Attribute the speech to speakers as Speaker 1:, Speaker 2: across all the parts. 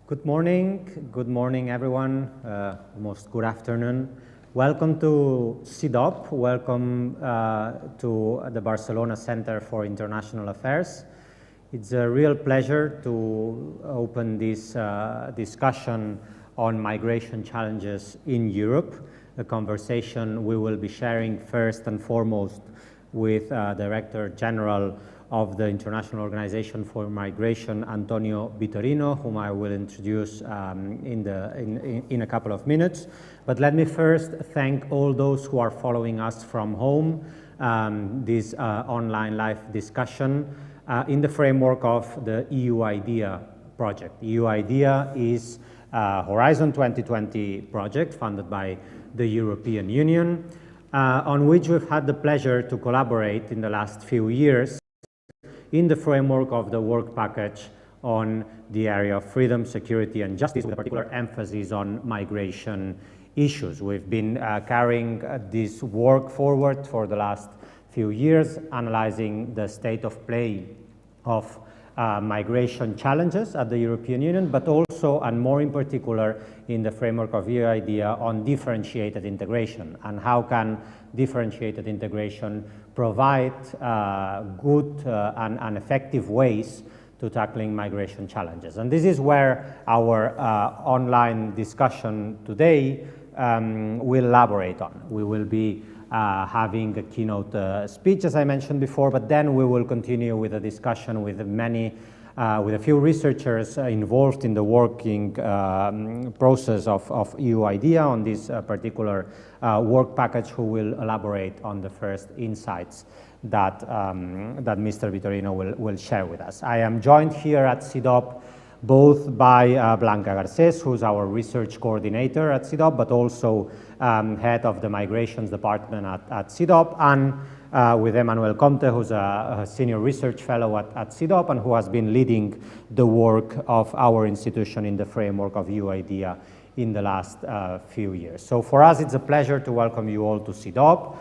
Speaker 1: Good morning everyone, almost good afternoon. Welcome to CIDOP, welcome to the Barcelona Center for International Affairs. It's a real pleasure to open this discussion on migration challenges in Europe, a conversation we will be sharing first and foremost with Director General of the International Organization for Migration, António Vitorino, whom I will introduce in a couple of minutes. But let me first thank all those who are following us from home, this online live discussion in the framework of the EU IDEA project. EU IDEA is a Horizon 2020 project funded by the European Union, on which we've had the pleasure to collaborate in the last few years in the framework of the work package on the area of freedom, security and justice, with a particular emphasis on migration issues. We've been carrying this work forward for the last few years, analyzing the state of play of migration challenges at the European Union, but also, and more in particular, in the framework of EU IDEA on differentiated integration, and how can differentiated integration provide good and effective ways to tackling migration challenges. And this is where our online discussion today will elaborate on. We will be having a keynote speech, as I mentioned before, but then we will continue with a discussion with with a few researchers involved in the working process of EU IDEA on this particular work package, who will elaborate on the first insights that Mr. Vitorino will share with us. I am joined here at CIDOP both by Blanca Garcés, who's our research coordinator at CIDOP, but also head of the migrations department at CIDOP, and with Emmanuel Comte, who's a senior research fellow at CIDOP and who has been leading the work of our institution in the framework of EU IDEA in the last few years. So for us, it's a pleasure to welcome you all to CIDOP,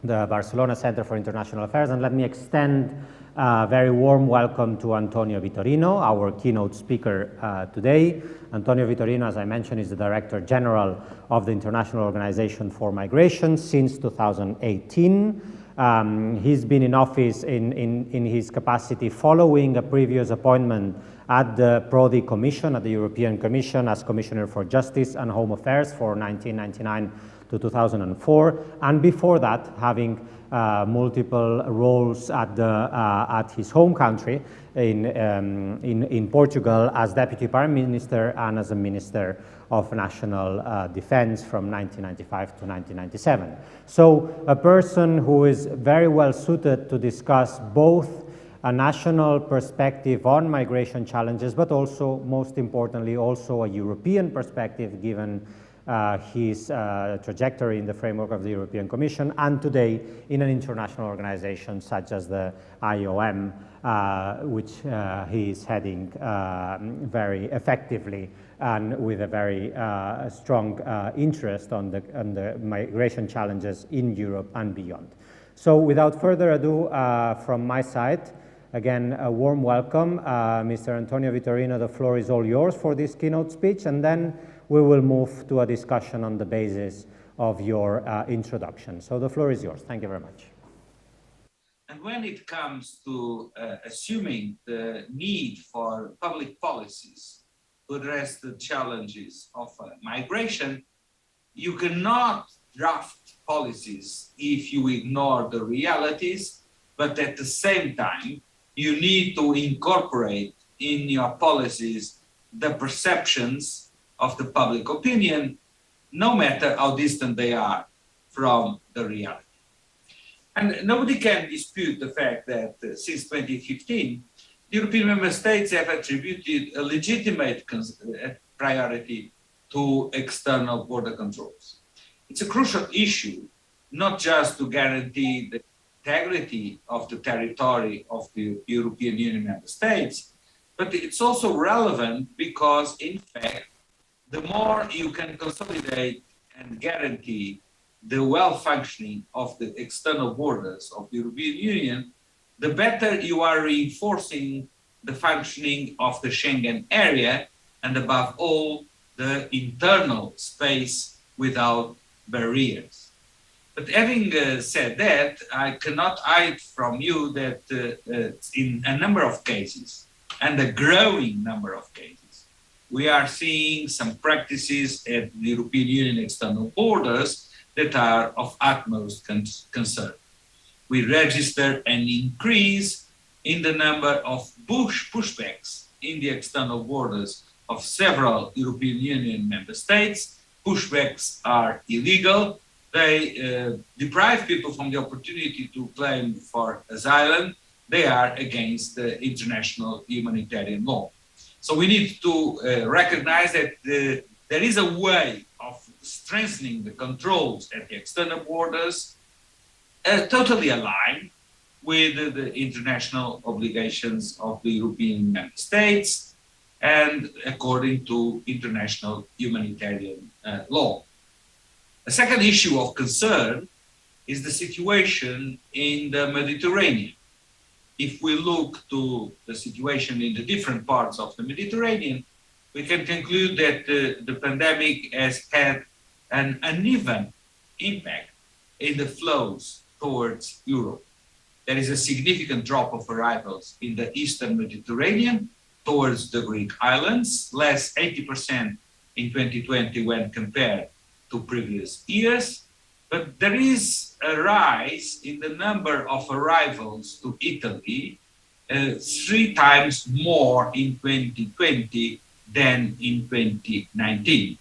Speaker 1: the Barcelona Center for International Affairs, and let me extend a very warm welcome to António Vitorino, our keynote speaker today. António Vitorino, as I mentioned, is the Director General of the International Organization for Migration since 2018. He's been in office in his capacity following a previous appointment at the Prodi Commission, at the European Commission, as Commissioner for Justice and Home Affairs for 1999 to 2004, and before that, having multiple roles at his home country in Portugal as Deputy Prime Minister and as a Minister of National Defense from 1995 to 1997. So a person who is very well suited to discuss both a national perspective on migration challenges, but also, most importantly, also a European perspective, given his trajectory in the framework of the European Commission, and today in an international organization such as the IOM, which he is heading very effectively and with a very strong interest on the migration challenges in Europe and beyond. So without further ado, from my side, again, a warm welcome. Mr. António Vitorino, the floor is all yours for this keynote speech, and then we will move to a discussion on the basis of your introduction. So the floor is yours. Thank you very much.
Speaker 2: And when it comes to assuming the need for public policies to address the challenges of migration, you cannot draft policies if you ignore the realities, but at the same time, you need to incorporate in your policies the perceptions of the public opinion, no matter how distant they are from the reality. And nobody can dispute the fact that since 2015, the European member states have attributed a legitimate priority to external border controls. It's a crucial issue, not just to guarantee the integrity of the territory of the European Union member states, but it's also relevant because, in fact, the more you can consolidate and guarantee the well-functioning of the external borders of the European Union, the better you are reinforcing the functioning of the Schengen area, and above all, the internal space without barriers. But having said that, I cannot hide from you that in a number of cases, and a growing number of cases, we are seeing some practices at the European Union external borders that are of utmost concern. We register an increase in the number of pushbacks in the external borders of several European Union member states. Pushbacks are illegal. They deprive people from the opportunity to claim for asylum. They are against the international humanitarian law. So we need to recognize that there is a way of strengthening the controls at the external borders, totally aligned with the international obligations of the European member states and according to international humanitarian law. A second issue of concern is the situation in the Mediterranean. If we look to the situation in the different parts of the Mediterranean, we can conclude that the pandemic has had an uneven impact in the flows towards Europe. There is a significant drop of arrivals in the Eastern Mediterranean towards the Greek islands, less 80% in 2020 when compared to previous years. But there is a rise in the number of arrivals to Italy, 3 times more in 2020 than in 2019.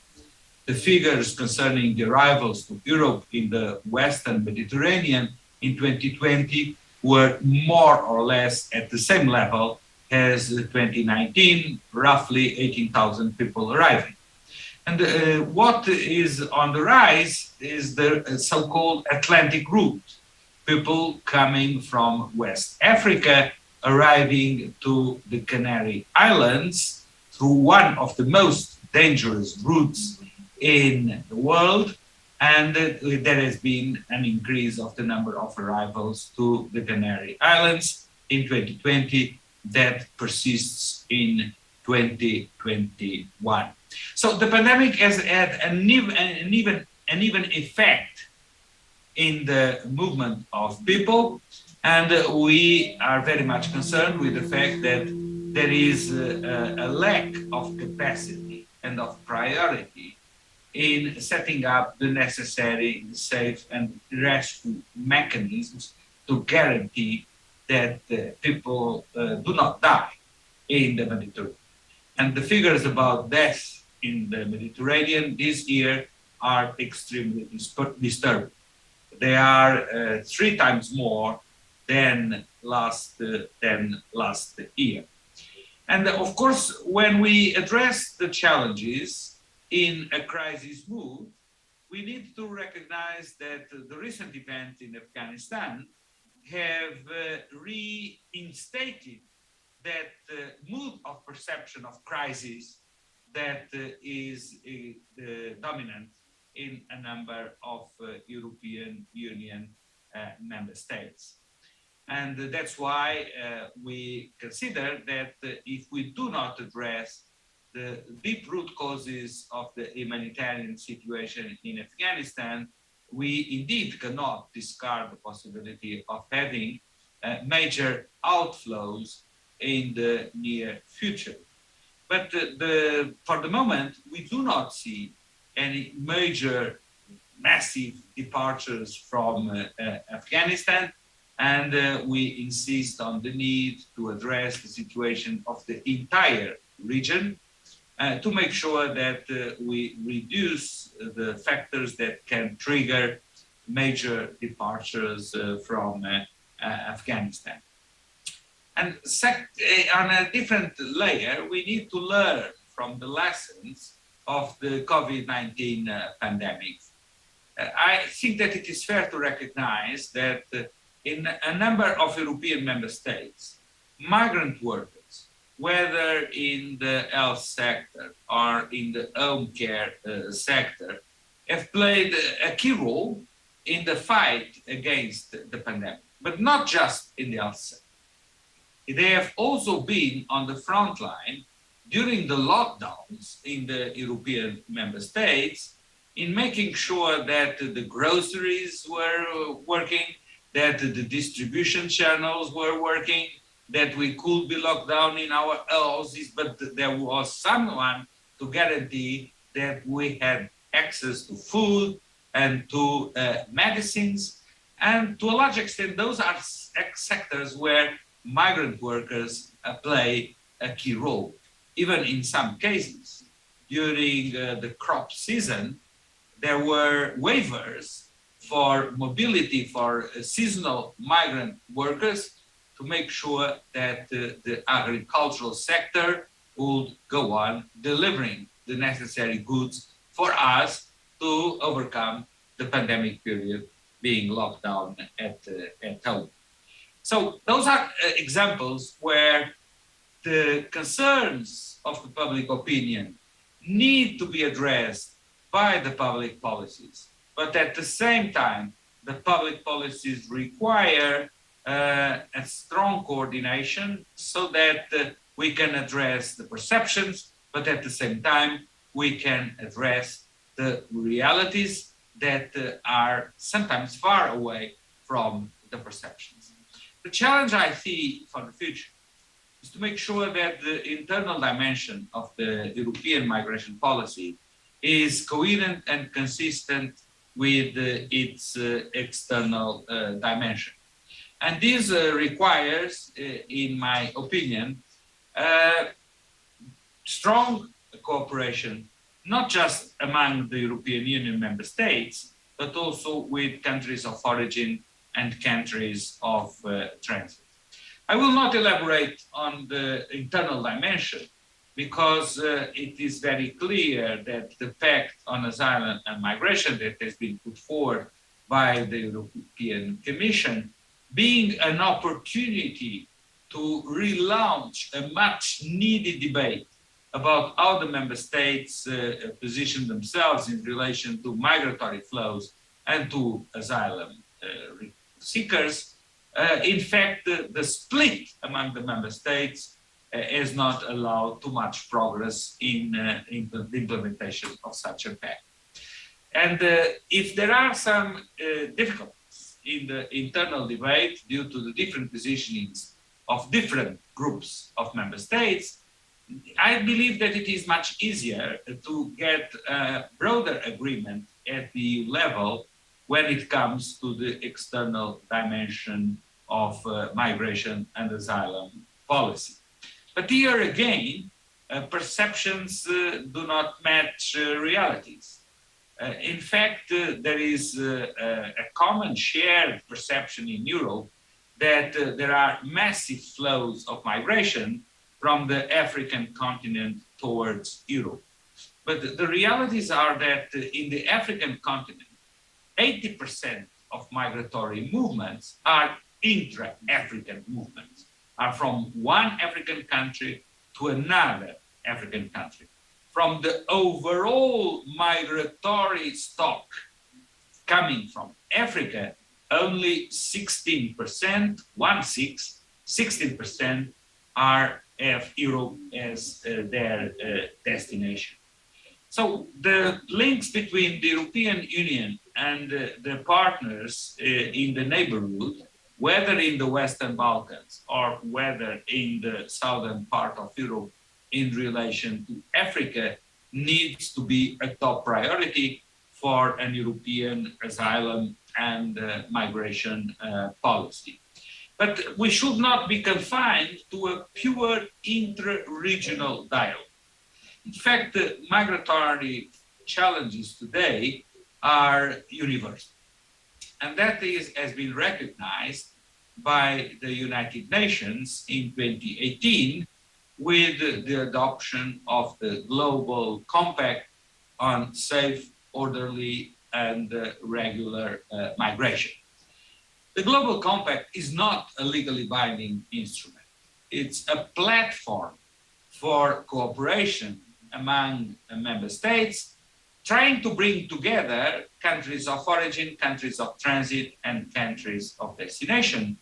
Speaker 2: The figures concerning the arrivals to Europe in the Western Mediterranean in 2020 were more or less at the same level as 2019, roughly 18,000 people arriving. And what is on the rise is the so-called Atlantic route. People coming from West Africa arriving to the Canary Islands through one of the most dangerous routes in the world. And there has been an increase of the number of arrivals to the Canary Islands in 2020 that persists in 2021. So the pandemic has had an even effect in the movement of people, and we are very much concerned with the fact that there is a lack of capacity and of priority in setting up the necessary safe and rescue mechanisms to guarantee that people do not die in the Mediterranean. And the figures about deaths in the Mediterranean this year are extremely disturbing. They are 3 times more than last year. And of course, when we address the challenges in a crisis mood, we need to recognize that the recent events in Afghanistan have reinstated that mood of perception of crisis that is dominant in a number of European Union member states. And that's why we consider that if we do not address the deep root causes of the humanitarian situation in Afghanistan, we indeed cannot discard the possibility of having major outflows in the near future. But for the moment, we do not see any major, massive departures from Afghanistan, and we insist on the need to address the situation of the entire region to make sure that we reduce the factors that can trigger major departures from Afghanistan. And on a different layer, we need to learn from the lessons of the COVID-19 pandemic. I think that it is fair to recognize that in a number of European member states, migrant workers, whether in the health sector or in the home care sector, have played a key role in the fight against the pandemic, but not just in the health sector. They have also been on the front line during the lockdowns in the European member states in making sure that the groceries were working, that the distribution channels were working, that we could be locked down in our houses, but there was someone to guarantee that we had access to food and to medicines. And to a large extent, those are sectors where migrant workers play a key role. Even in some cases, during the crop season, there were waivers for mobility for seasonal migrant workers to make sure that the agricultural sector would go on delivering the necessary goods for us to overcome the pandemic period, being locked down at home. So those are examples where the concerns of the public opinion need to be addressed by the public policies. But at the same time, the public policies require a strong coordination so that we can address the perceptions, but at the same time, we can address the realities that are sometimes far away from the perceptions. The challenge I see for the future is to make sure that the internal dimension of the European migration policy is coherent and consistent with its external dimension. And this requires, in my opinion, strong cooperation, not just among the European Union member states, but also with countries of origin and countries of transit. I will not elaborate on the internal dimension because it is very clear that the Pact on Asylum and Migration that has been put forward by the European Commission, being an opportunity to relaunch a much needed debate about how the member states position themselves in relation to migratory flows and to asylum seekers. In fact, the split among the member states has not allowed too much progress in the implementation of such a pact. And if there are some difficulties in the internal debate due to the different positionings of different groups of member states, I believe that it is much easier to get a broader agreement at the EU level when it comes to the external dimension of migration and asylum policy. But here again, perceptions do not match realities. In fact, there is a common shared perception in Europe that there are massive flows of migration from the African continent towards Europe. But the realities are that in the African continent, 80% of migratory movements are intra-African movements, are from one African country to another African country. From the overall migratory stock coming from Africa, only 16%, 16% have Europe as their destination. So the links between the European Union and the partners in the neighborhood, whether in the Western Balkans or whether in the southern part of Europe in relation to Africa, needs to be a top priority for an European asylum and migration policy. But we should not be confined to a pure intra-regional dialogue. In fact, the migratory challenges today are universal. And that has been recognized by the United Nations in 2018 with the adoption of the Global Compact on safe, orderly, and regular migration. The Global Compact is not a legally binding instrument. It's a platform for cooperation among member states, trying to bring together countries of origin, countries of transit, and countries of destination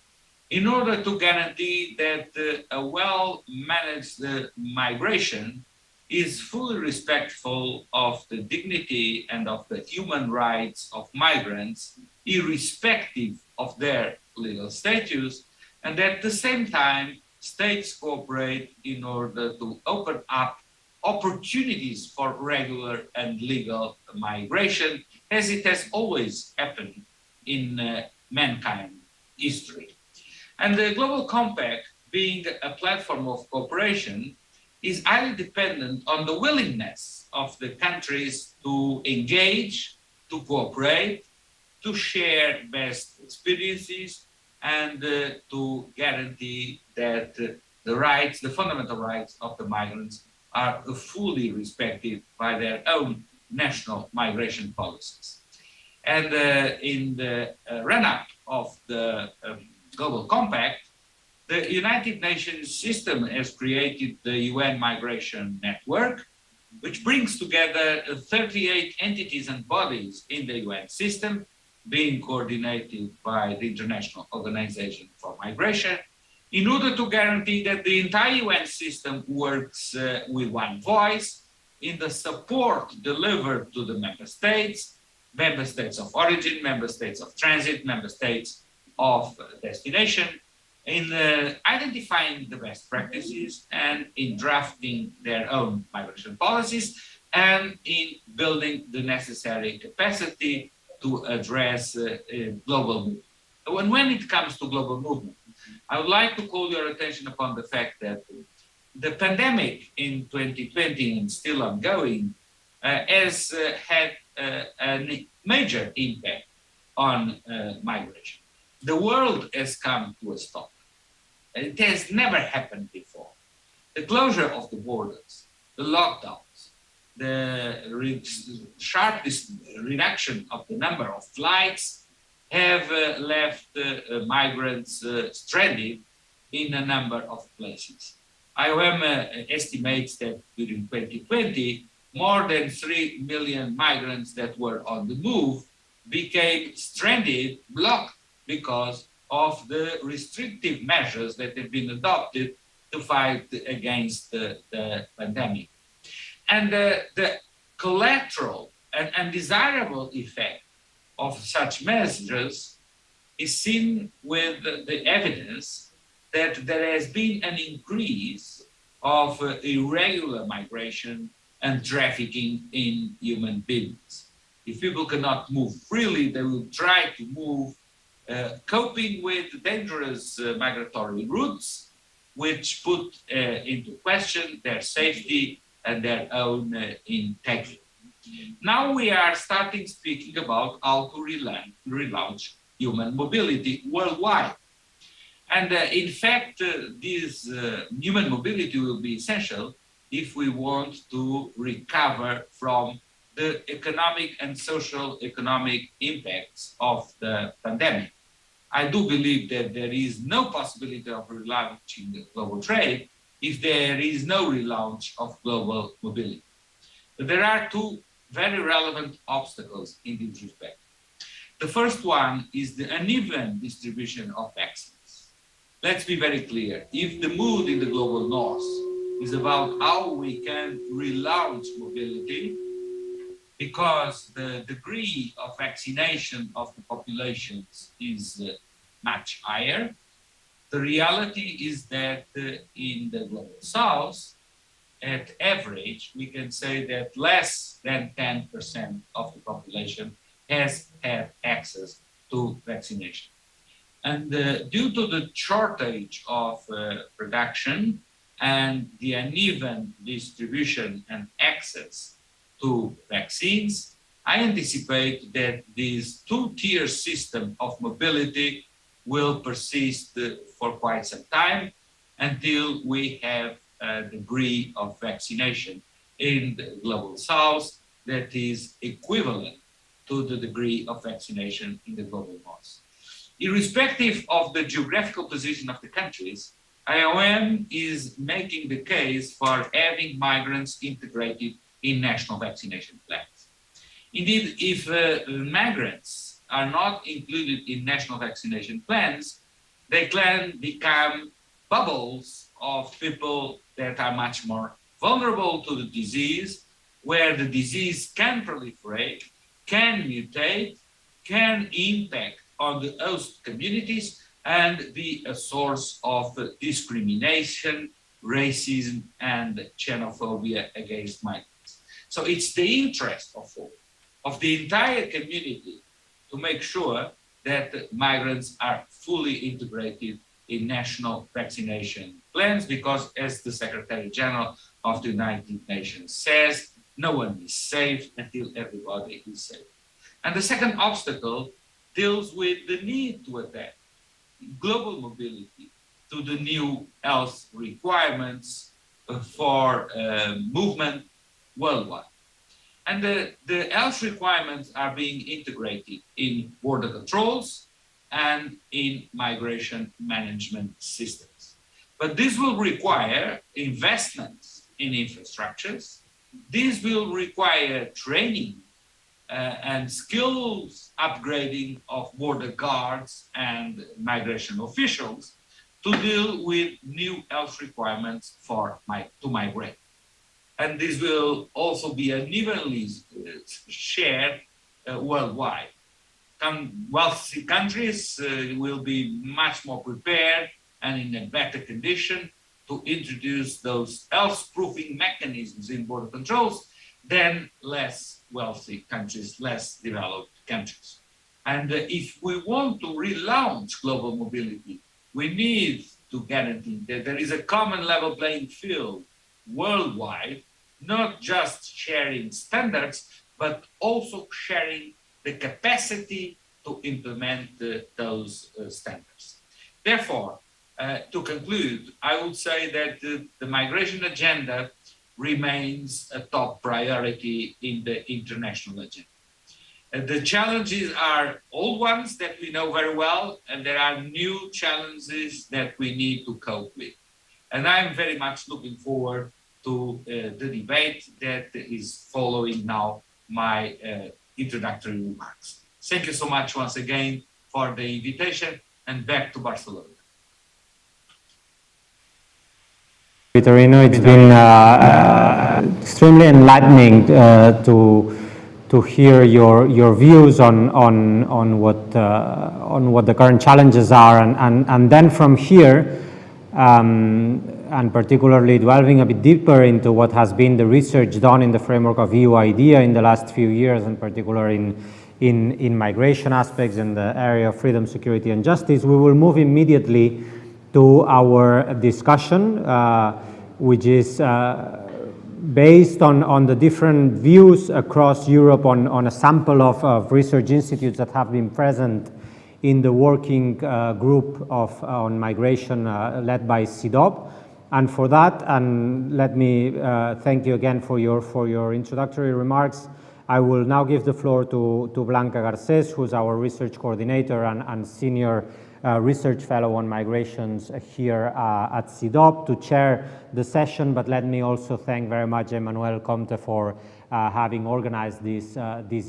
Speaker 2: in order to guarantee that a well-managed migration is fully respectful of the dignity and of the human rights of migrants, irrespective of their legal status, and at the same time, states cooperate in order to open up opportunities for regular and legal migration, as it has always happened in mankind history. And the Global Compact, being a platform of cooperation, is highly dependent on the willingness of the countries to engage, to cooperate, to share best experiences, and to guarantee that the rights, the fundamental rights of the migrants are fully respected by their own national migration policies. And in the run-up of the Global Compact, the United Nations system has created the UN Migration Network, which brings together 38 entities and bodies in the UN system, being coordinated by the International Organization for Migration, in order to guarantee that the entire UN system works with one voice in the support delivered to the member states of origin, member states of transit, member states of destination, in identifying the best practices and in drafting their own migration policies and in building the necessary capacity to address global movement. When it comes to global movement, I would like to call your attention upon the fact that the pandemic in 2020 and still ongoing has had a major impact on migration. The world has come to a stop. It has never happened before. The closure of the borders, the lockdowns, the sharp reduction of the number of flights have left migrants stranded in a number of places. IOM estimates that during 2020, more than 3 million migrants that were on the move became stranded, blocked, because of the restrictive measures that have been adopted to fight against the pandemic. And the collateral and undesirable effect of such measures is seen with the evidence that there has been an increase of irregular migration and trafficking in human beings. If people cannot move freely, they will try to move, coping with dangerous migratory routes, which put into question their safety and their own integrity. Now we are starting speaking about how to relaunch human mobility worldwide. And in fact, this human mobility will be essential if we want to recover from the economic and social economic impacts of the pandemic. I do believe that there is no possibility of relaunching the global trade if there is no relaunch of global mobility. But there are two very relevant obstacles in this respect. The first one is the uneven distribution of vaccines. Let's be very clear. If the mood in the global north is about how we can relaunch mobility, because the degree of vaccination of the populations is much higher, the reality is that in the global south, at average, we can say that less than 10% of the population has had access to vaccination. And due to the shortage of production and the uneven distribution and access to vaccines, I anticipate that this two-tier system of mobility will persist for quite some time until we have a degree of vaccination in the global south that is equivalent to the degree of vaccination in the global north. Irrespective of the geographical position of the countries, IOM is making the case for having migrants integrated in national vaccination plans. Indeed, if migrants are not included in national vaccination plans, they can become bubbles of people that are much more vulnerable to the disease, where the disease can proliferate, can mutate, can impact on the host communities, and be a source of discrimination, racism, and xenophobia against migrants. So it's the interest of all, of the entire community, to make sure that migrants are fully integrated in national vaccination plans, because as the Secretary General of the United Nations says, no one is safe until everybody is safe. And the second obstacle deals with the need to adapt global mobility to the new health requirements for movement worldwide. And the health requirements are being integrated in border controls and in migration management systems. But this will require investments in infrastructures. This will require training and skills upgrading of border guards and migration officials to deal with new health requirements to migrate. And this will also be unevenly shared worldwide. Wealthy countries will be much more prepared and in a better condition to introduce those health-proofing mechanisms in border controls than less wealthy countries, less developed countries. And if we want to relaunch global mobility, we need to guarantee that there is a common level playing field worldwide, not just sharing standards, but also sharing the capacity to implement those standards. Therefore, to conclude, I would say that the migration agenda remains a top priority in the international agenda. The challenges are old ones that we know very well, and there are new challenges that we need to cope with. And I'm very much looking forward to the debate that is following now my introductory remarks. Thank you so much once again for the invitation, and back to Barcelona.
Speaker 1: Vitorino, it's been extremely enlightening to hear your views on what the current challenges are, and then from here, and particularly delving a bit deeper into what has been the research done in the framework of EU IDEA in the last few years, in particular in migration aspects in the area of freedom, security, and justice, we will move immediately to our discussion, which is based on the different views across Europe on a sample of research institutes that have been present in the working group on migration led by CEDAW. And for that, and let me thank you again for your introductory remarks. I will now give the floor to Blanca Garcés, who's our research coordinator and senior research fellow on migrations here at CEDAW, to chair the session. But let me also thank very much Emmanuel Comte for having organized this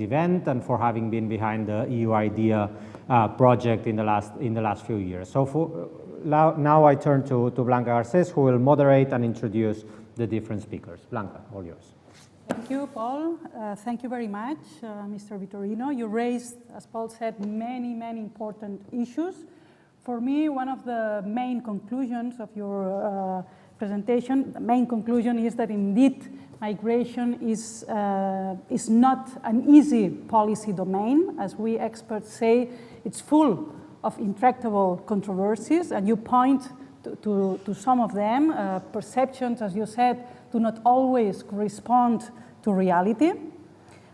Speaker 1: event and for having been behind the EU IDEA project in the last few years. So now I turn to Blanca Garcés, who will moderate and introduce the different speakers. Blanca, all yours.
Speaker 3: Thank you, Paul. Thank you very much, Mr. Vitorino. You raised, as Paul said, many important issues. For me, one of the main conclusions of your presentation, the main conclusion is that indeed migration is not an easy policy domain. As we experts say, it's full of intractable controversies, and you point to some of them. Perceptions, as you said, do not always correspond to reality,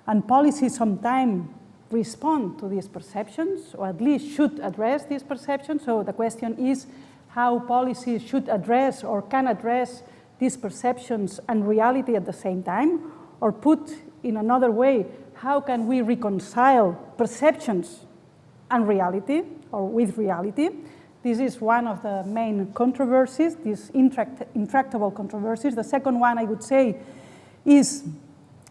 Speaker 3: and policies sometimes respond to these perceptions, or at least should address these perceptions. So the question is how policies should address or can address these perceptions and reality at the same time, or put in another way, how can we reconcile perceptions and reality, or with reality? This is one of the main controversies, these intractable controversies. The second one, I would say, is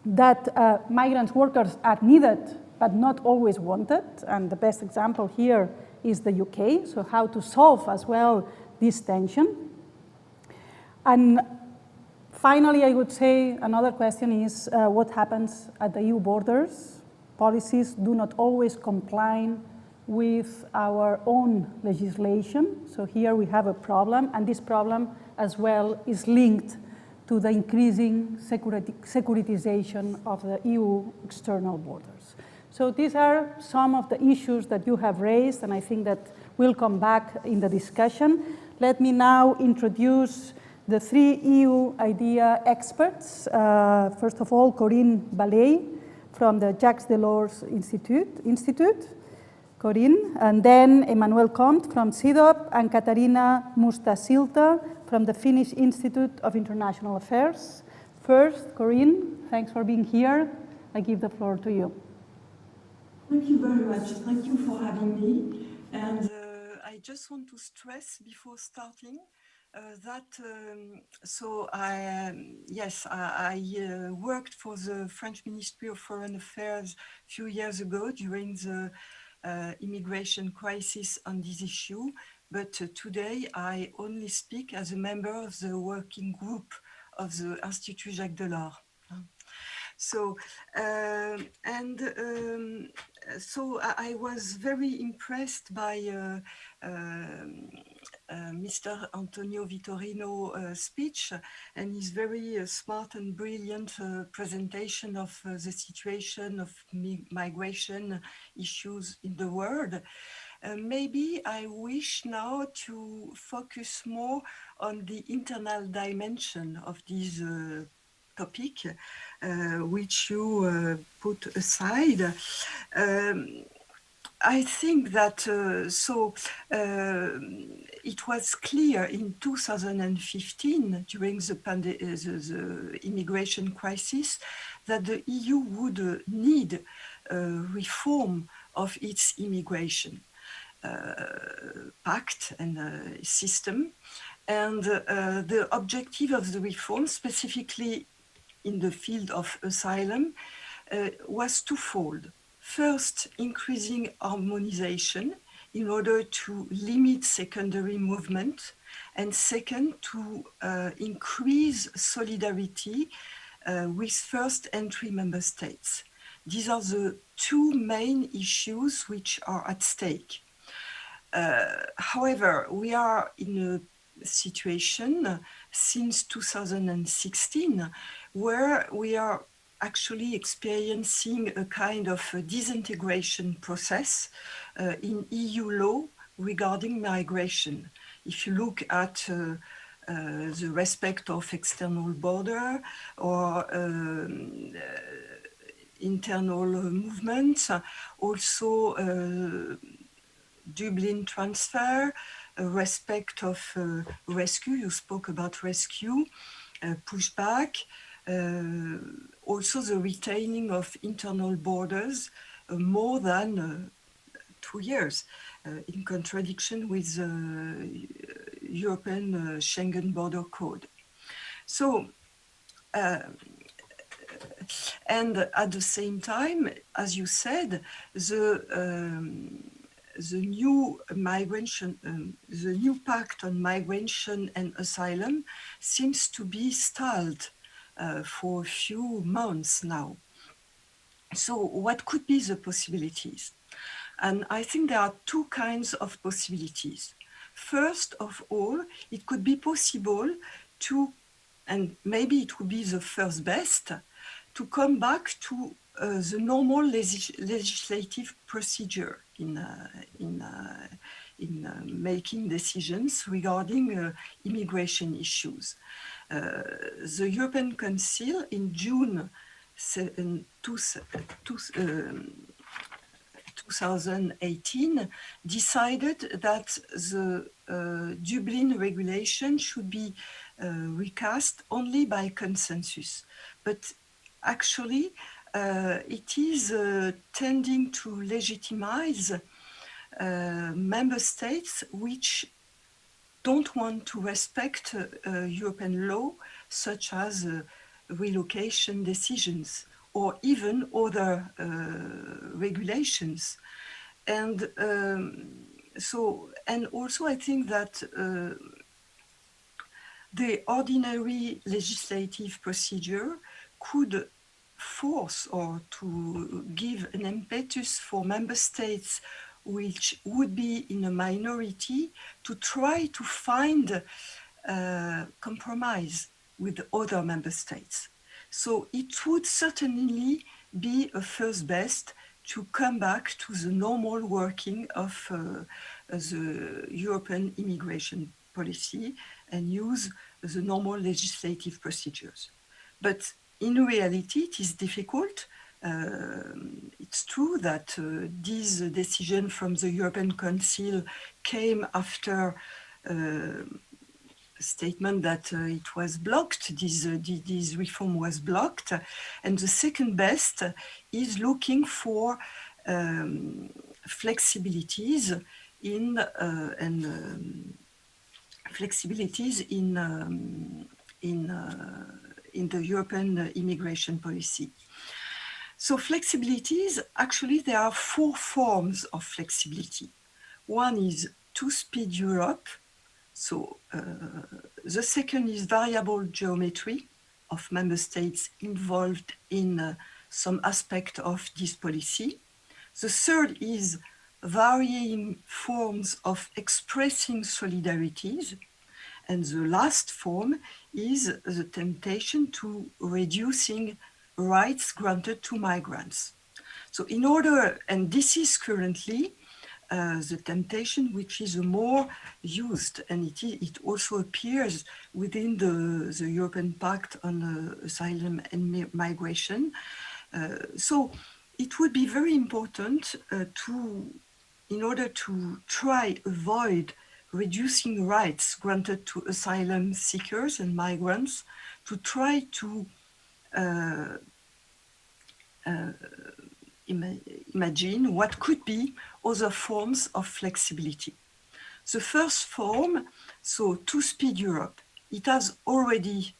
Speaker 3: that migrant workers are needed, but not always wanted. And the best example here is the UK, so how to solve as well this tension. And finally, I would say another question is what happens at the EU borders? Policies do not always comply with our own legislation. So here we have a problem, and this problem as well is linked to the increasing securitization of the EU external borders. So these are some of the issues that you have raised, and I think that we'll come back in the discussion. Let me now introduce the three EU IDEA experts. First of all, Corinne Ballet from the Jacques Delors Institute. Corinne, and then Emmanuel Comte from CIDOP, and Katarina Mustasilta from the Finnish Institute of International Affairs. First, Corinne, thanks for being here. I give the floor to you.
Speaker 4: Thank you very much. Thank you for having me. And I just want to stress before starting that I worked for the French Ministry of Foreign Affairs a few years ago during the immigration crisis on this issue, but today I only speak as a member of the working group of the Institut Jacques Delors. So I was very impressed by Mr. António Vitorino's speech and his very smart and brilliant presentation of the situation of migration issues in the world. Maybe I wish now to focus more on the internal dimension of this topic, which you put aside. I think that it was clear in 2015 during the immigration crisis that the EU would need reform of its immigration pact and system. And the objective of the reform, specifically in the field of asylum, was twofold. First, increasing harmonization in order to limit secondary movement, and second, to increase solidarity with first entry member states. These are the two main issues which are at stake. However, we are in a situation since 2016 where we are actually experiencing a kind of a disintegration process in EU law regarding migration. If you look at the respect of external border or internal movements, also Dublin transfer, respect of rescue, you spoke about rescue, pushback, also the retaining of internal borders more than 2 years, in contradiction with the European Schengen Border Code. So, and at the same time, as you said, the new migration, the new pact on migration and asylum seems to be stalled for a few months now. So what could be the possibilities? And I think there are two kinds of possibilities. First of all, it could be possible to, and maybe it would be the first best, to come back to the normal legislative procedure in making decisions regarding immigration issues. The European Council in June 2018 decided that the Dublin regulation should be recast only by consensus. But actually, it is tending to legitimize member states which don't want to respect European law, such as relocation decisions or even other regulations. And and also I think that the ordinary legislative procedure could force or to give an impetus for member states which would be in a minority to try to find a compromise with other member states. So it would certainly be a first best to come back to the normal working of the European immigration policy and use the normal legislative procedures. But in reality, it is difficult. It's true that this decision from the European Council came after a statement that it was blocked, this reform was blocked. And the second best is looking for flexibilities in in the European immigration policy. So flexibilities, actually there are 4 forms of flexibility. One is two-speed Europe. So the second is variable geometry of member states involved in some aspect of this policy. The third is varying forms of expressing solidarities. And the last form is the temptation to reducing rights granted to migrants. So in order, and this is currently the temptation which is more used, and it also appears within the European Pact on Asylum and Migration. So it would be very important in order to try avoid reducing rights granted to asylum seekers and migrants, to try to imagine what could be other forms of flexibility. The first form, so two-speed Europe, it has always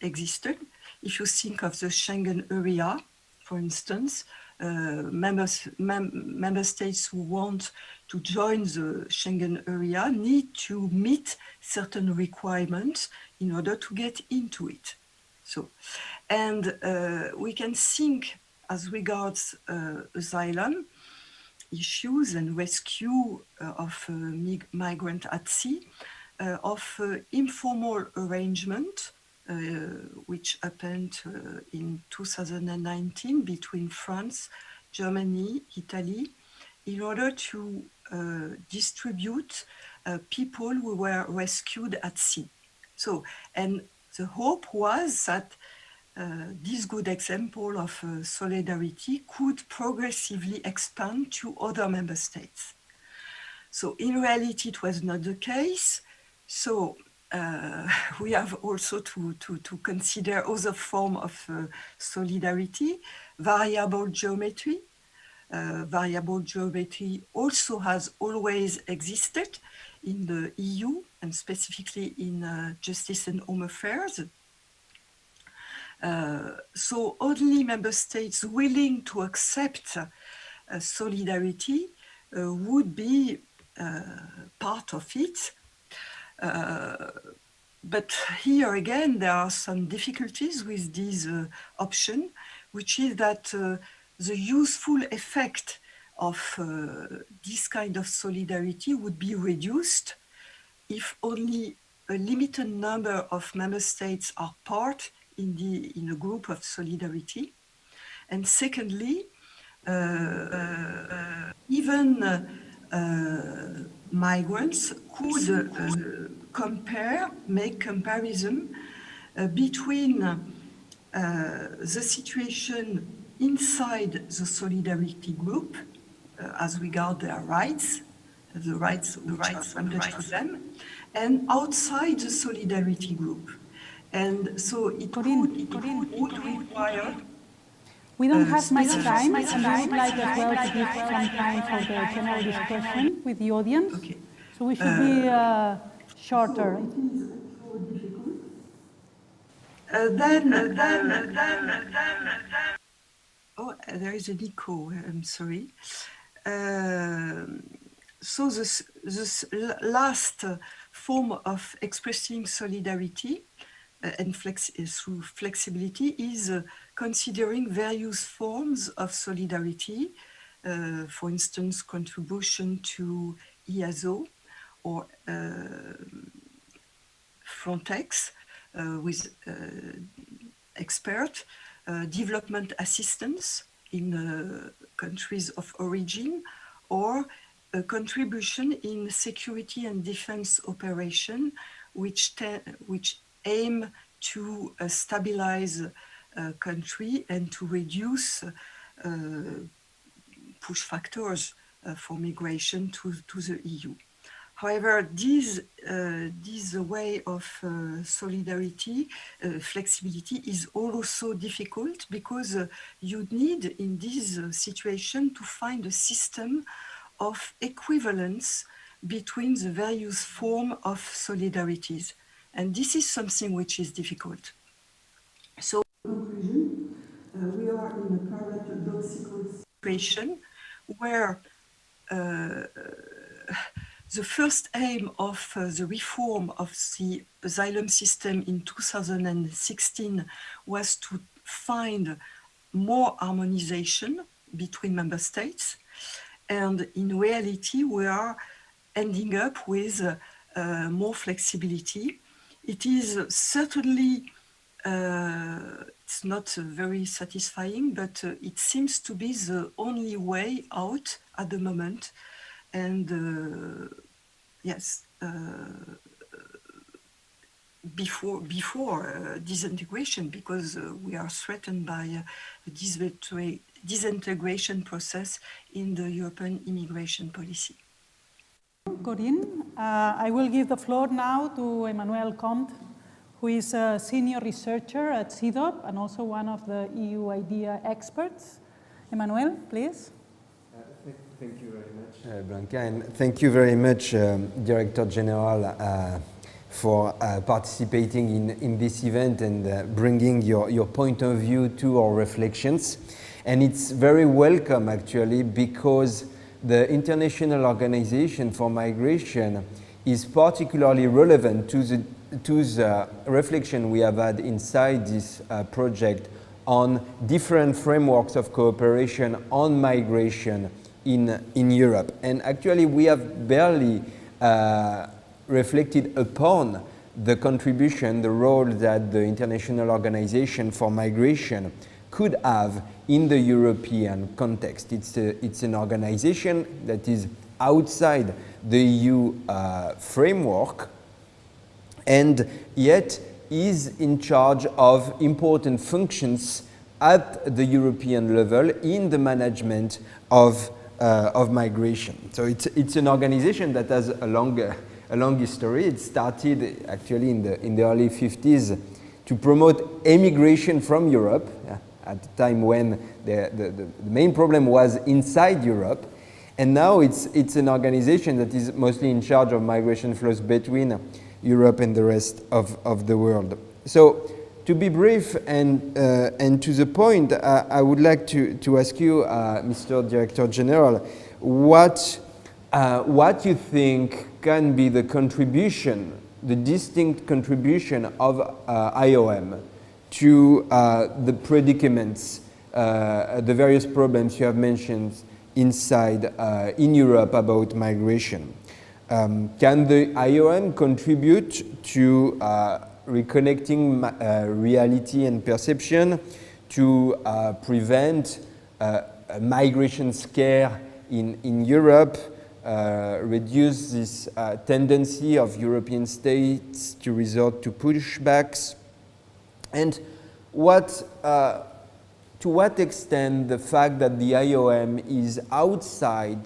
Speaker 4: existed. If you think of the Schengen area, for instance, member states who want to join the Schengen area need to meet certain requirements in order to get into it. So, and we can think as regards asylum issues and rescue of migrant at sea, of informal arrangement, which happened in 2019 between France, Germany, Italy, in order to distribute people who were rescued at sea. So, and the hope was that this good example of solidarity could progressively expand to other member states. So in reality, it was not the case. So we have also to consider other form of solidarity, variable geometry. Variable geometry also has always existed in the EU and specifically in Justice and Home Affairs. So only member states willing to accept solidarity would be part of it. But here again, there are some difficulties with this option, which is that the useful effect of this kind of solidarity would be reduced if only a limited number of member states are part in a group of solidarity. And secondly, even migrants could make comparison between the situation inside the solidarity group as regard their rights, the rights granted to them, and outside the solidarity group. And so it would require...
Speaker 3: We don't have much time, and I would like as well to give some time for the general discussion with the audience.
Speaker 4: Okay.
Speaker 3: So we should be shorter.
Speaker 4: Oh, there is an echo, I'm sorry. so this last form of expressing solidarity and through flexibility is considering various forms of solidarity, for instance, contribution to EASO or Frontex with expert, development assistance in countries of origin, or a contribution in security and defense operation, which aim to stabilize a country and to reduce push factors for migration to the EU. However, this way of solidarity, flexibility is also difficult because you need in this situation to find a system of equivalence between the various forms of solidarities. And this is something which is difficult. So, in conclusion, we are in a paradoxical situation where the first aim of the reform of the asylum system in 2016 was to find more harmonization between member states. And in reality, we are ending up with more flexibility. It is certainly, it's not very satisfying, but it seems to be the only way out at the moment. And yes, before disintegration, because we are threatened by a disintegration process in the European immigration policy.
Speaker 3: Corinne, I will give the floor now to Emmanuel Comte, who is a senior researcher at CEDOP and also one of the EU IDEA experts. Emmanuel, please.
Speaker 5: Thank you very much, Blanca, and thank you very much, Director General, for participating in this event and bringing your point of view to our reflections. And it's very welcome, actually, because the International Organization for Migration is particularly relevant to the reflection we have had inside this project on different frameworks of cooperation on migration in Europe. And actually, we have barely reflected upon the contribution, the role that the International Organization for Migration could have in the European context. It's an organization that is outside the EU framework and yet is in charge of important functions at the European level in the management of migration. So it's an organization that has a long history. It started actually in the early 50s to promote emigration from Europe at the time when the main problem was inside Europe. And now it's an organization that is mostly in charge of migration flows between Europe and the rest of the world. So to be brief and to the point, I would like to ask you, Mr. Director General, what you think can be the contribution, the distinct contribution of IOM to the predicaments, the various problems you have mentioned inside in Europe about migration. Can the IOM contribute to reconnecting reality and perception, to prevent a migration scare in Europe, reduce this tendency of European states to resort to pushbacks? And to what extent the fact that the IOM is outside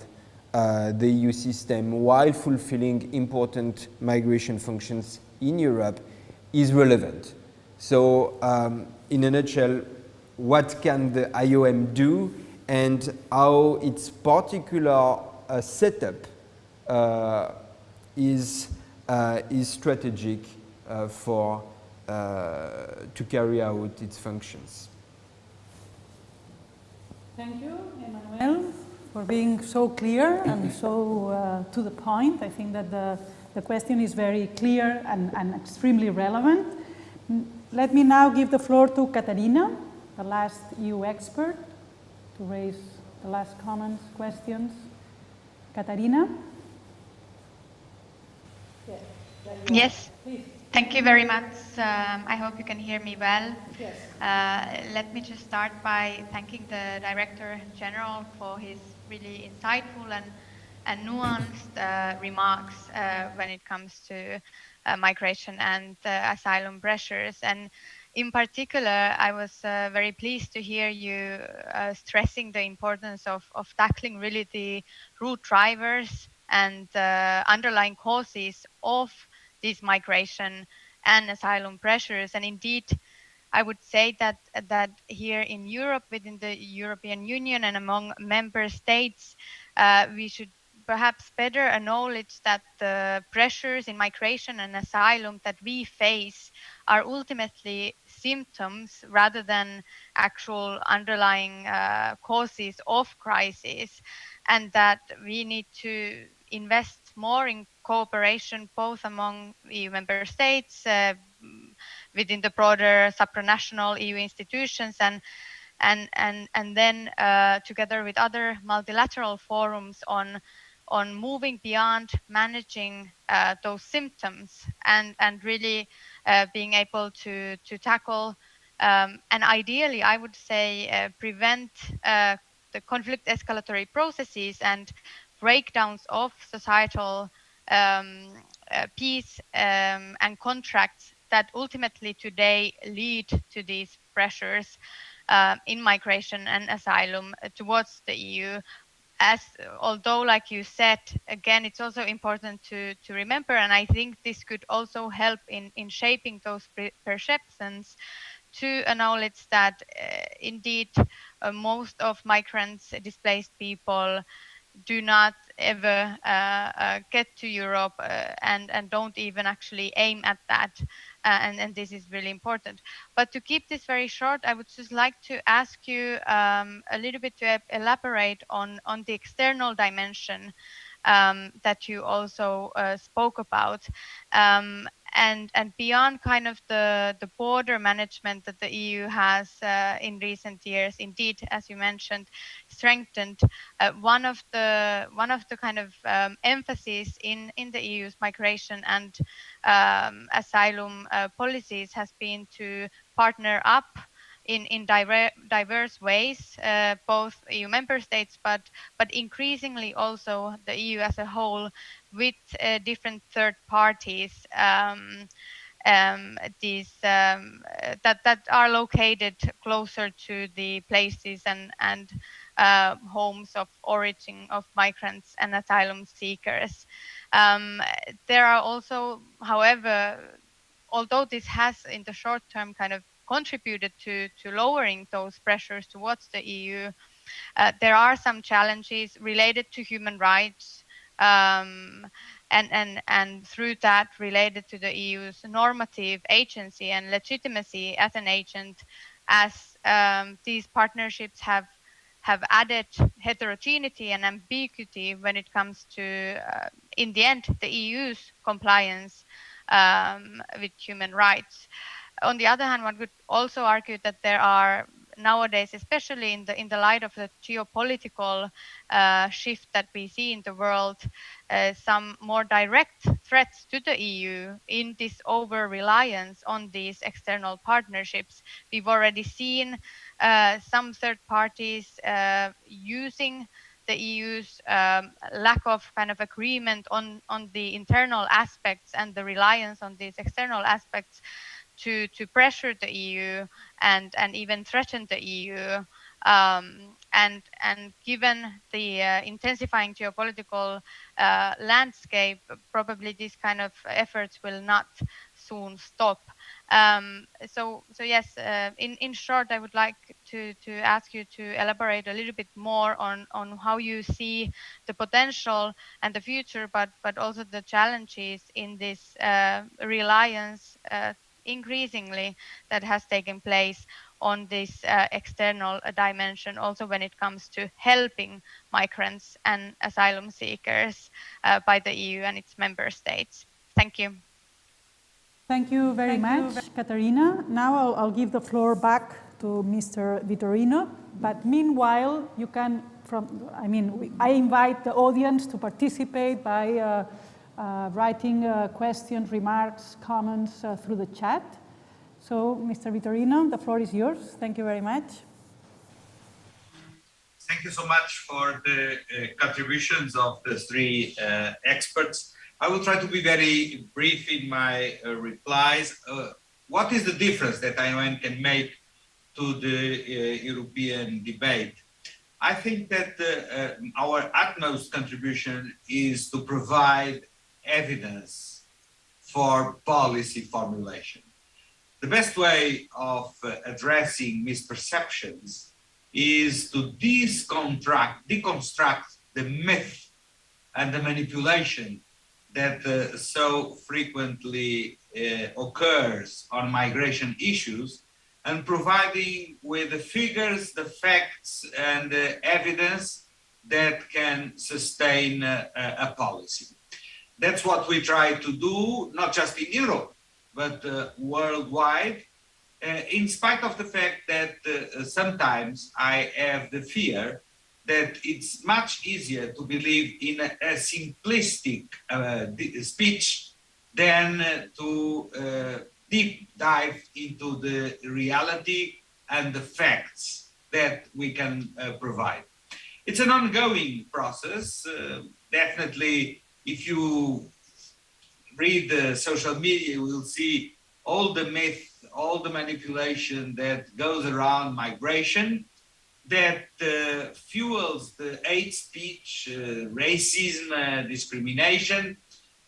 Speaker 5: the EU system while fulfilling important migration functions in Europe is relevant? So in a nutshell, what can the IOM do and how its particular setup is strategic to carry out its functions?
Speaker 3: Thank you, Emmanuel, for being so clear and so to the point. I think that the question is very clear and extremely relevant. Let me now give the floor to Katarina, the last EU expert, to raise the last comments, questions. Katarina?
Speaker 6: Yes.
Speaker 3: Please.
Speaker 6: Thank you very much. I hope you can hear me well.
Speaker 3: Yes.
Speaker 6: Let me just start by thanking the Director General for his really insightful and nuanced remarks when it comes to migration and asylum pressures. And in particular, I was very pleased to hear you stressing the importance of tackling really the root drivers and underlying causes of these migration and asylum pressures. And indeed, I would say that here in Europe, within the European Union and among member states, we should perhaps better acknowledge that the pressures in migration and asylum that we face are ultimately symptoms rather than actual underlying causes of crisis, and that we need to invest more in cooperation both among EU member states, within the broader supranational EU institutions, and then together with other multilateral forums on moving beyond managing those symptoms and really being able to tackle and ideally, I would say, prevent the conflict escalatory processes and breakdowns of societal peace and contracts that ultimately today lead to these pressures in migration and asylum towards the EU. As although, like you said, again, it's also important to remember, and I think this could also help in shaping those perceptions, to acknowledge that indeed most of migrants, displaced people, do not ever get to Europe and don't even actually aim at that. And this is really important. But to keep this very short, I would just like to ask you a little bit to elaborate on the external dimension that you also spoke about. And beyond kind of the border management that the EU has in recent years, indeed, as you mentioned, strengthened. One of the kind of emphasis in the EU's migration and asylum policies has been to partner up in diverse ways, both EU member states, but increasingly also the EU as a whole, with different third parties that are located closer to the places and homes of origin of migrants and asylum seekers. There are also, however, although this has in the short term kind of contributed to lowering those pressures towards the EU, there are some challenges related to human rights, and through that related to the EU's normative agency and legitimacy as an agent, as these partnerships have added heterogeneity and ambiguity when it comes to, in the end, the EU's compliance with human rights. On the other hand, one could also argue that there are nowadays, especially in the light of the geopolitical shift that we see in the world, some more direct threats to the EU in this over-reliance on these external partnerships. We've already seen some third parties using the EU's lack of kind of agreement on the internal aspects and the reliance on these external aspects to pressure the EU and even threaten the EU. And given the intensifying geopolitical landscape, probably these kind of efforts will not soon stop. So yes, in short, I would like to ask you to elaborate a little bit more on how you see the potential and the future, but also the challenges in this reliance increasingly that has taken place on this external dimension, also when it comes to helping migrants and asylum seekers by the EU and its member states. Thank you.
Speaker 3: Thank you very much, Caterina. Now I'll give the floor back to Mr. Vitorino, but meanwhile, you can, I invite the audience to participate by writing questions, remarks, comments through the chat. So, Mr. Vitorino, the floor is yours. Thank you very much.
Speaker 2: Thank you so much for the contributions of the three experts. I will try to be very brief in my replies. What is the difference that IOM can make to the European debate? I think that our utmost contribution is to provide evidence for policy formulation. The best way of addressing misperceptions is to deconstruct the myth and the manipulation that so frequently occurs on migration issues, and providing with the figures, the facts, and the evidence that can sustain a policy. That's what we try to do, not just in Europe, but worldwide, in spite of the fact that sometimes I have the fear that it's much easier to believe in a simplistic speech than to deep dive into the reality and the facts that we can provide. It's an ongoing process. Definitely, if you read the social media, you will see all the myth, all the manipulation that goes around migration, that fuels the hate speech, racism, discrimination,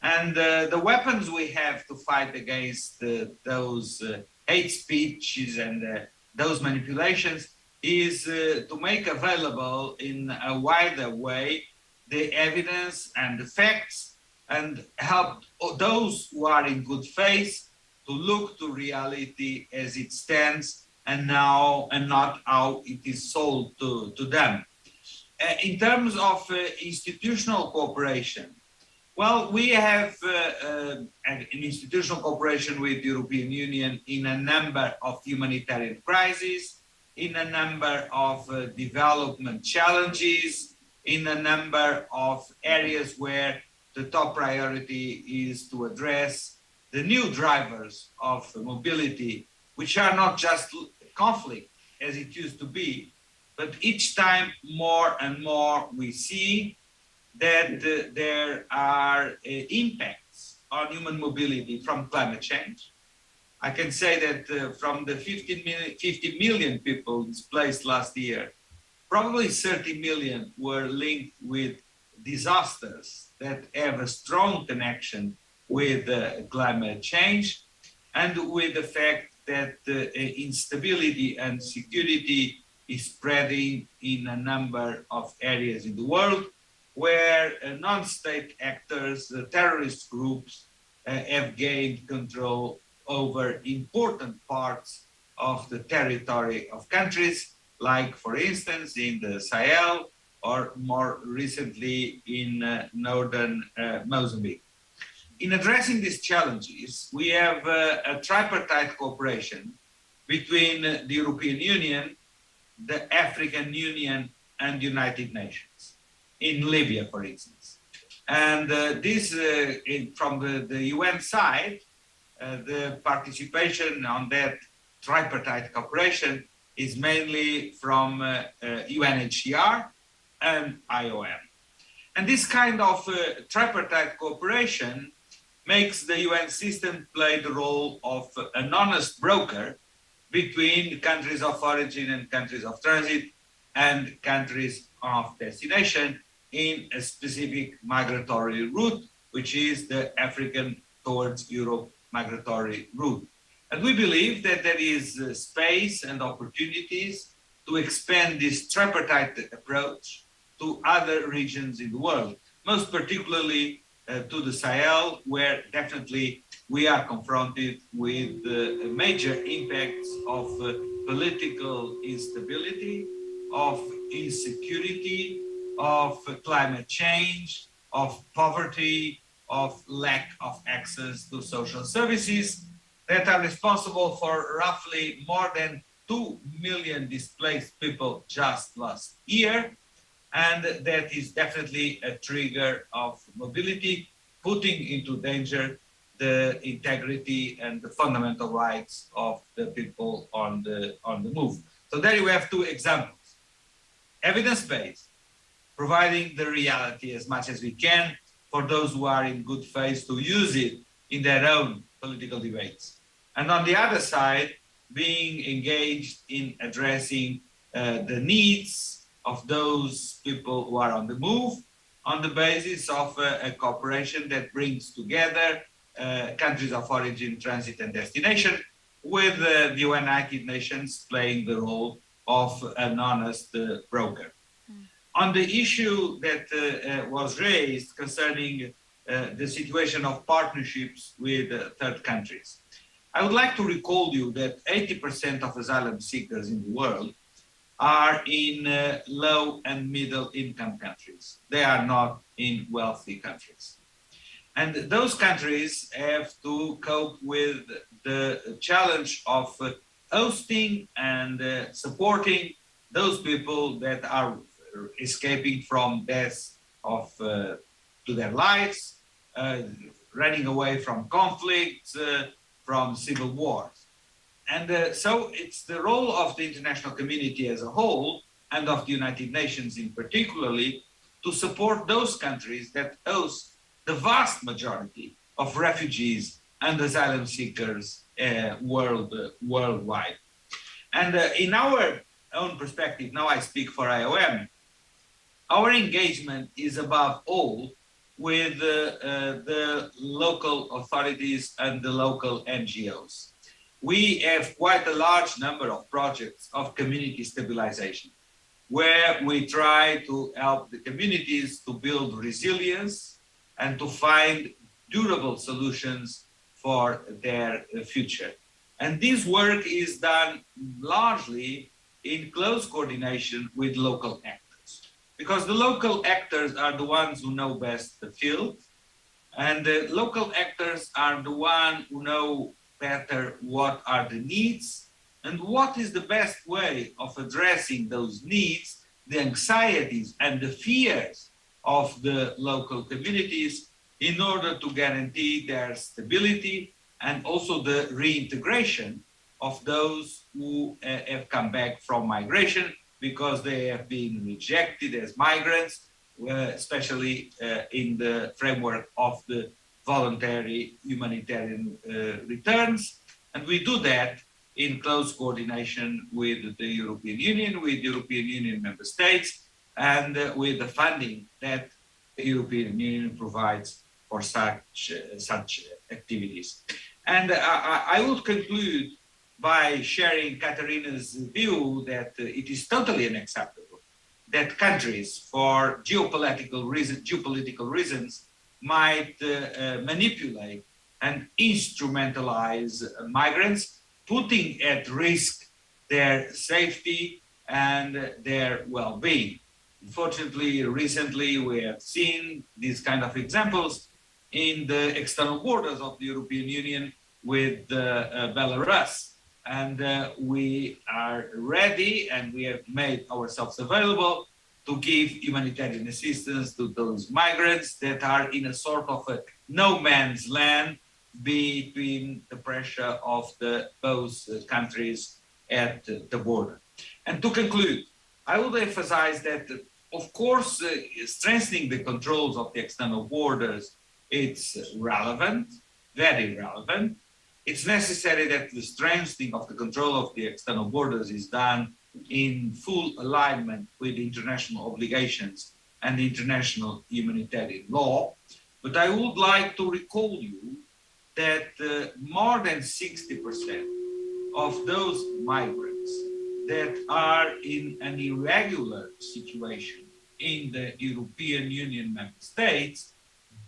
Speaker 2: and the weapons we have to fight against those hate speeches and those manipulations is to make available in a wider way the evidence and the facts, and help those who are in good faith to look to reality as it stands and now, and not how it is sold to them. In terms of institutional cooperation, well, we have an institutional cooperation with the European Union in a number of humanitarian crises, in a number of development challenges, in a number of areas where the top priority is to address the new drivers of mobility, which are not just conflict as it used to be, but each time more and more we see that there are impacts on human mobility from climate change. I can say that from the 50 million people displaced last year, probably 30 million were linked with disasters that have a strong connection with climate change, and with the fact that instability and security is spreading in a number of areas in the world where non-state actors, terrorist groups, have gained control over important parts of the territory of countries, like, for instance, in the Sahel, or more recently in northern Mozambique. In addressing these challenges, we have a tripartite cooperation between the European Union, the African Union, and the United Nations, in Libya, for instance. And this, from the UN side, the participation on that tripartite cooperation is mainly from UNHCR and IOM. And this kind of tripartite cooperation makes the UN system play the role of an honest broker between countries of origin and countries of transit and countries of destination in a specific migratory route, which is the African towards Europe migratory route. And we believe that there is space and opportunities to expand this tripartite approach to other regions in the world, most particularly to the Sahel, where definitely we are confronted with major impacts of political instability, of insecurity, of climate change, of poverty, of lack of access to social services that are responsible for roughly more than 2 million displaced people just last year. And that is definitely a trigger of mobility, putting into danger the integrity and the fundamental rights of the people on the move. So there you have two examples. Evidence-based, providing the reality as much as we can for those who are in good faith to use it in their own political debates. And on the other side, being engaged in addressing the needs of those people who are on the move on the basis of a cooperation that brings together countries of origin, transit, and destination, with the United Nations playing the role of an honest broker. On the issue that was raised concerning the situation of partnerships with third countries, I would like to recall you that 80% of asylum seekers in the world are in low and middle income countries. They are not in wealthy countries. And those countries have to cope with the challenge of hosting and supporting those people that are escaping from deaths of to their lives, running away from conflicts, from civil wars. And so it's the role of the international community as a whole, and of the United Nations in particularly, to support those countries that host the vast majority of refugees and asylum seekers worldwide. And in our own perspective, now I speak for IOM, our engagement is above all with the local authorities and the local NGOs. We have quite a large number of projects of community stabilization, where we try to help the communities to build resilience and to find durable solutions for their future. And this work is done largely in close coordination with local actors, because the local actors are the ones who know best the field, and the local actors are the ones who know better what are the needs and what is the best way of addressing those needs, the anxieties and the fears of the local communities, in order to guarantee their stability and also the reintegration of those who have come back from migration because they have been rejected as migrants, especially in the framework of the voluntary humanitarian returns. And we do that in close coordination with the European Union, with European Union member states, and with the funding that the European Union provides for such activities. And I will conclude by sharing Katarina's view that it is totally unacceptable that countries, for geopolitical reasons, might manipulate and instrumentalize migrants, putting at risk their safety and their well-being. Unfortunately, recently we have seen these kind of examples in the external borders of the European Union with Belarus. And we are ready, and we have made ourselves available to give humanitarian assistance to those migrants that are in a sort of a no man's land between the pressure of both countries at the border. And to conclude, I would emphasize that, of course, strengthening the controls of the external borders, it's relevant, very relevant. It's necessary that the strengthening of the control of the external borders is done in full alignment with international obligations and international humanitarian law. But I would like to recall you that more than 60% of those migrants that are in an irregular situation in the European Union member states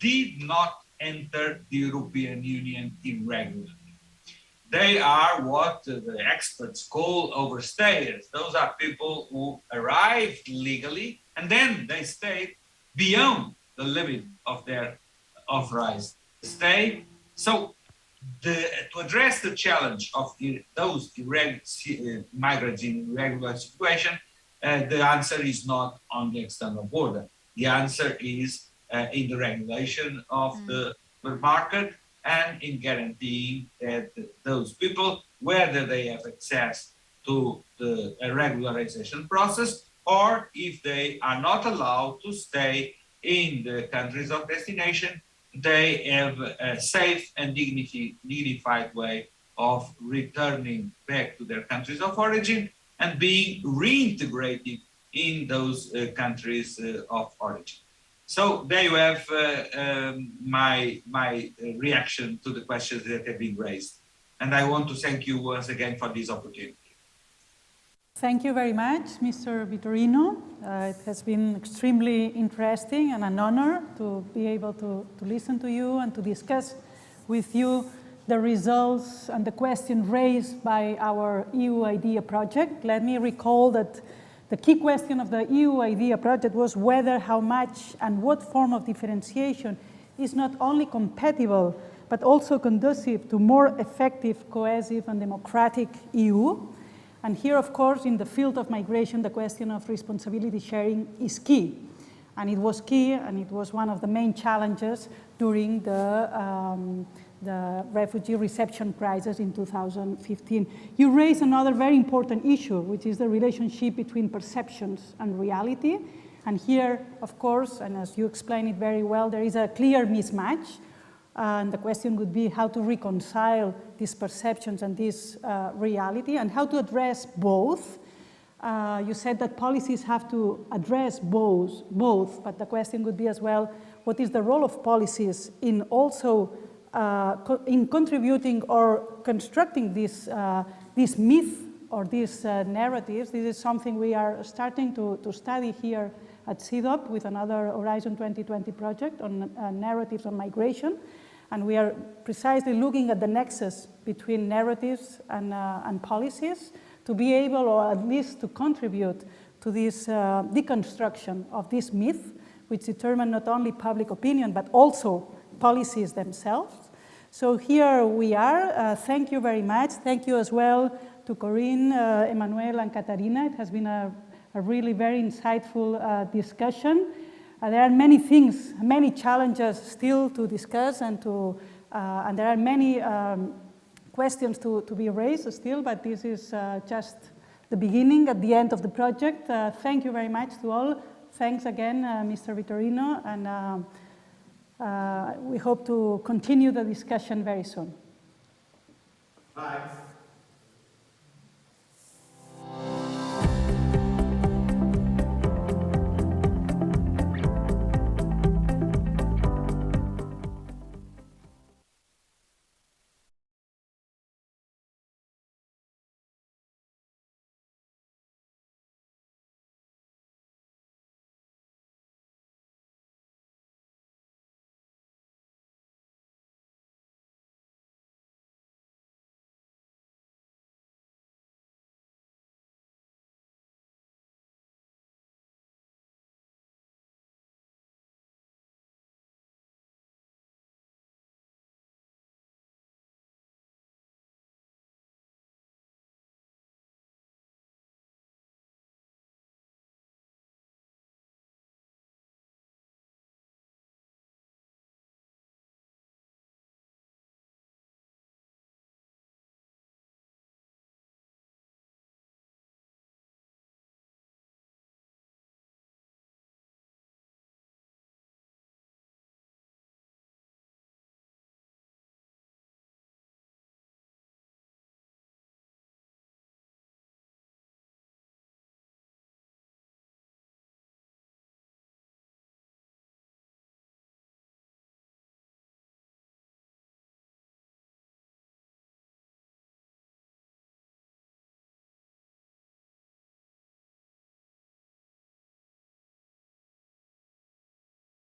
Speaker 2: did not enter the European Union irregularly. They are what the experts call overstayers. Those are people who arrived legally and then they stayed beyond the limit of their authorized stay. So to address the challenge of those migrants in irregular situation, the answer is not on the external border. The answer is in the regulation of the market and in guaranteeing that those people, whether they have access to the regularization process or if they are not allowed to stay in the countries of destination, they have a safe and dignified way of returning back to their countries of origin and being reintegrated in those countries of origin. So there you have my reaction to the questions that have been raised. And I want to thank you once again for this opportunity.
Speaker 3: Thank you very much, Mr. Vitorino. It has been extremely interesting and an honor to be able to listen to you and to discuss with you the results and the question raised by our EU IDEA project. Let me recall that the key question of the EU IDEA project was whether, how much, and what form of differentiation is not only compatible, but also conducive to more effective, cohesive, and democratic EU. And here, of course, in the field of migration, the question of responsibility sharing is key. And it was key, and it was one of the main challenges during the refugee reception crisis in 2015. You raised another very important issue, which is the relationship between perceptions and reality. And here, of course, and as you explained it very well, there is a clear mismatch. And the question would be how to reconcile these perceptions and this reality and how to address both. You said that policies have to address both, but the question would be as well, what is the role of policies in also in contributing or constructing this myth or these narratives? This is something we are starting to study here at CEDOP with another Horizon 2020 project on narratives on migration. And we are precisely looking at the nexus between narratives and policies to be able, or at least to contribute to this deconstruction of this myth, which determine not only public opinion, but also policies themselves. So here we are. Thank you very much. Thank you as well to Corinne, Emmanuel, and Katarina. It has been a really very insightful discussion. There are many things, many challenges still to discuss, and there are many questions to be raised still, but this is just the beginning, at the end of the project. Thank you very much to all. Thanks again, Mr. Vitorino, and we hope to continue the discussion very soon.
Speaker 7: Bye.